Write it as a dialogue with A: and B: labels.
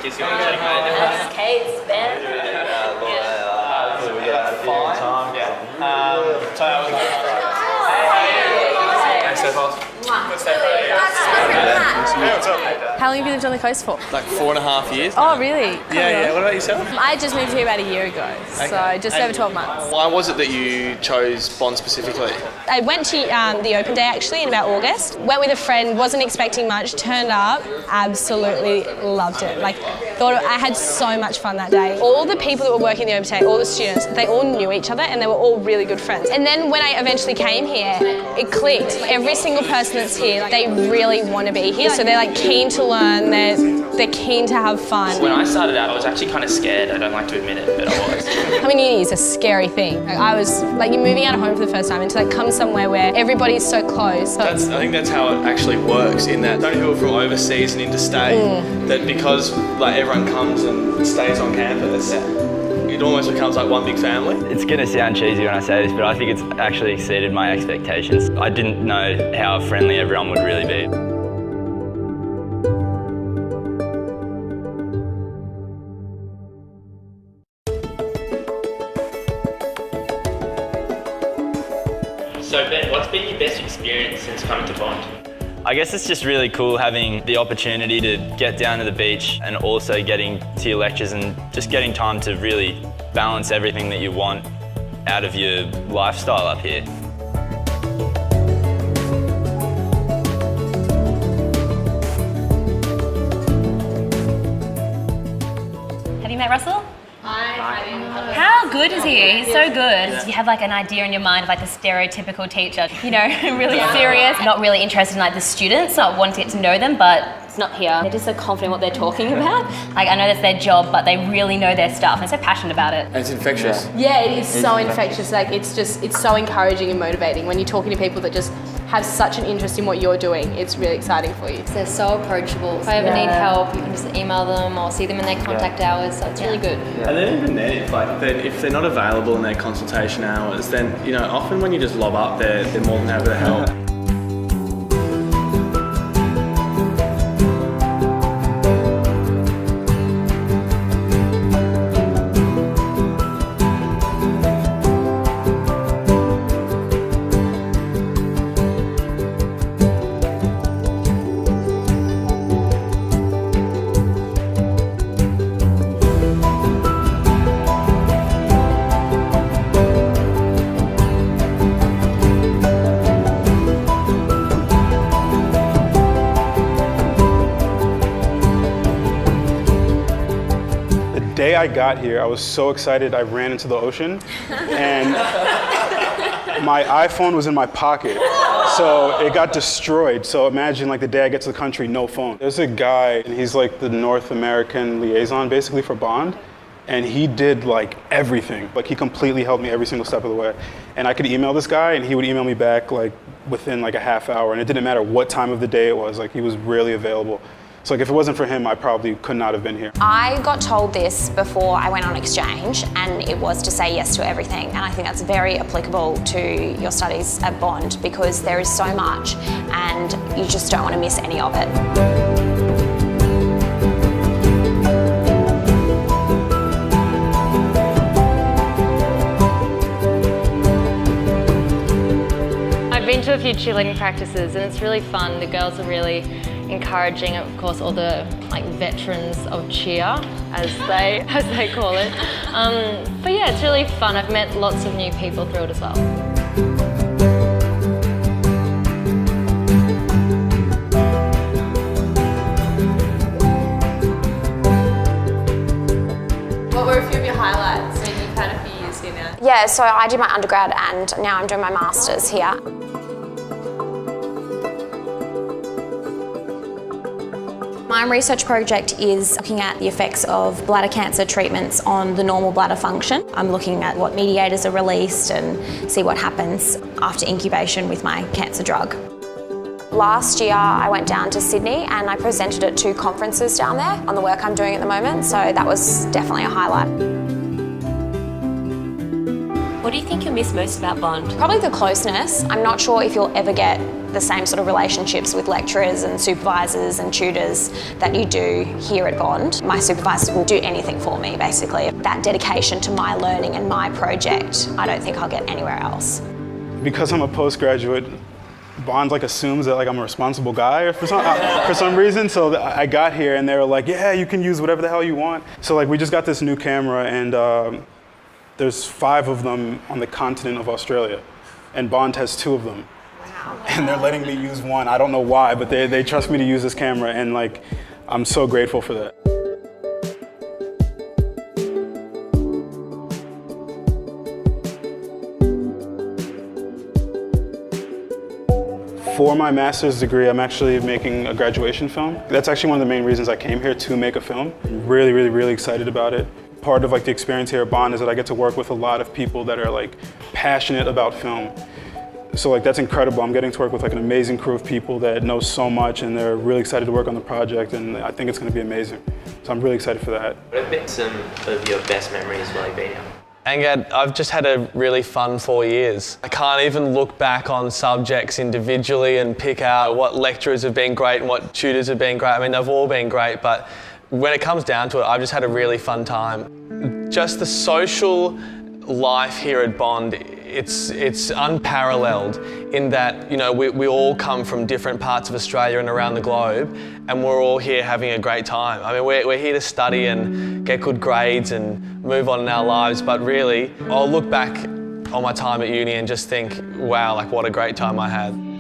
A: kiss you on the cheek, mate.
B: That's Kate's, Ben.
A: So that was like, thanks so far. Good stay for you. Hey, what's up?
C: How long have you lived on the coast for?
A: Like 4.5 years.
C: Oh, really?
A: Yeah. What about yourself?
C: I just moved here about a year ago, so just over 12 months.
A: Why was it that you chose Bond specifically?
C: I went to the open day actually in about August. Went with a friend, wasn't expecting much, turned up, absolutely loved it. Like, thought I had so much fun that day. All the people that were working the open day, all the students, they all knew each other and they were all really good friends. And then when I eventually came here, it clicked. Every single person that's here, like, they really want to be here. So they're like keen to learn, they're keen to have fun.
D: When I started out, I was actually kind of scared. I don't like to admit it, but I was.
C: Coming uni is a scary thing. Like, I was like, you're moving out of home for the first time and to like come somewhere where everybody's so close.
A: I think that's how it actually works, in that only people from overseas and interstate, that because like everyone comes and stays on campus, it almost becomes like one big family.
E: It's going to sound cheesy when I say this, but I think it's actually exceeded my expectations. I didn't know how friendly everyone would really be.
D: So Ben, what's been your best experience since coming to Bond?
E: I guess it's just really cool having the opportunity to get down to the beach and also getting to your lectures and just getting time to really balance everything that you want out of your lifestyle up here.
B: Have you met Russell? How good is he? He's so good. You have like an idea in your mind of like the stereotypical teacher, you know, really serious, not really interested in like the students, not wanting to get to know them, but it's not here. They're just so confident in what they're talking about. Like, I know that's their job, but they really know their stuff and they're so passionate about it.
A: And it's infectious.
C: Yeah, it is so infectious. Like, it's so encouraging and motivating when you're talking to people that just have such an interest in what you're doing. It's really exciting for you.
F: They're so approachable. If I ever need help, you can just email them or see them in their contact hours, so it's really good.
A: And then even then, if they're not available in their consultation hours, then, you know, often when you just lob up, they're more than happy to help.
G: The day I got here, I was so excited I ran into the ocean and my iPhone was in my pocket, so it got destroyed. So imagine like the day I get to the country, no phone. There's a guy, and he's like the North American liaison basically for Bond, and he did like everything. Like, he completely helped me every single step of the way. And I could email this guy and he would email me back like within like a half hour, and it didn't matter what time of the day it was, like he was really available. So like, if it wasn't for him, I probably could not have been here.
H: I got told this before I went on exchange, and it was to say yes to everything. And I think that's very applicable to your studies at Bond, because there is so much and you just don't want to miss any of it.
F: I've been to a few cheerleading practices and it's really fun. The girls are really encouraging, of course, all the like veterans of cheer, as they call it. But yeah, it's really fun. I've met lots of new people through it as well.
C: What were a few of your highlights? I mean, you've had a few years here now.
H: Yeah, so I did my undergrad and now I'm doing my master's here. My research project is looking at the effects of bladder cancer treatments on the normal bladder function. I'm looking at what mediators are released and see what happens after incubation with my cancer drug. Last year I went down to Sydney and I presented at 2 conferences down there on the work I'm doing at the moment, so that was definitely a highlight.
B: What do you think you'll miss most about Bond?
H: Probably the closeness. I'm not sure if you'll ever get the same sort of relationships with lecturers and supervisors and tutors that you do here at Bond. My supervisors will do anything for me, basically. That dedication to my learning and my project, I don't think I'll get anywhere else.
G: Because I'm a postgraduate, Bond assumes that I'm a responsible guy for some reason. So I got here and they were like, yeah, you can use whatever the hell you want. So we just got this new camera and there's 5 of them on the continent of Australia, and Bond has 2 of them. Wow. And they're letting me use one. I don't know why, but they trust me to use this camera, and I'm so grateful for that. For my master's degree, I'm actually making a graduation film. That's actually one of the main reasons I came here, to make a film. I'm really, really, really excited about it. Part of the experience here at Bond is that I get to work with a lot of people that are passionate about film. So that's incredible. I'm getting to work with an amazing crew of people that know so much, and they're really excited to work on the project, and I think it's going to be amazing. So I'm really excited for that.
D: What have been some of your best memories while you've been here?
A: Angad, I've just had a really fun 4 years. I can't even look back on subjects individually and pick out what lecturers have been great and what tutors have been great. I mean, they've all been great, but when it comes down to it, I've just had a really fun time. Just the social life here at Bond, it's unparalleled in that, we all come from different parts of Australia and around the globe, and we're all here having a great time. I mean, we're here to study and get good grades and move on in our lives, but really, I'll look back on my time at uni and just think, wow, what a great time I had.